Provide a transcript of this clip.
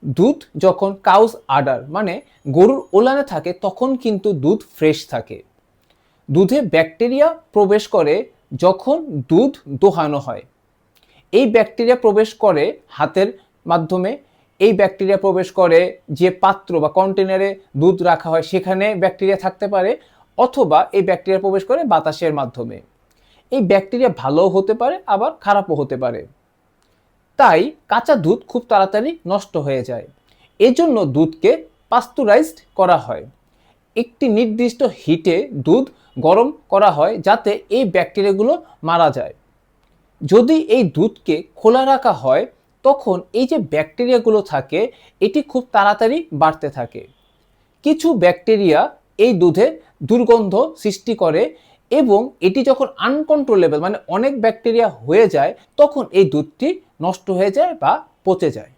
দুধ যখন কাউস আডার মানে গরুর ওলানে থাকে তখন কিন্তু দুধ ফ্রেশ থাকে। দুধে ব্যাকটেরিয়া প্রবেশ করে যখন দুধ দোহানো হয়। এই ব্যাকটেরিয়া প্রবেশ করে হাতের মাধ্যমে, এই ব্যাকটেরিয়া প্রবেশ করে যে পাত্র বা কন্টেনারে দুধ রাখা হয় সেখানে ব্যাকটেরিয়া থাকতে পারে, অথবা এই ব্যাকটেরিয়া প্রবেশ করে বাতাসের মাধ্যমে। এই ব্যাকটেরিয়া ভালোও হতে পারে আবার খারাপও হতে পারে। তাই কাঁচা দুধ খুব তাড়াতাড়ি নষ্ট হয়ে যায়। এজন্য দুধকে পাস্তুরাইজড করা হয়। একটি নির্দিষ্ট হিটে দুধ গরম করা হয় যাতে এই ব্যাকটেরিয়াগুলো মারা যায়। যদি এই দুধকে খোলা রাখা হয় তখন এই যে ব্যাকটেরিয়াগুলো থাকে এটি খুব তাড়াতাড়ি বাড়তে থাকে। কিছু ব্যাকটেরিয়া এই দুধে দুর্গন্ধ সৃষ্টি করে এবং এটি যখন আনকন্ট্রোলেবল মানে অনেক ব্যাকটেরিয়া হয়ে যায় তখন এই দুধটি নষ্ট হয়ে যায় বা পচে যায়।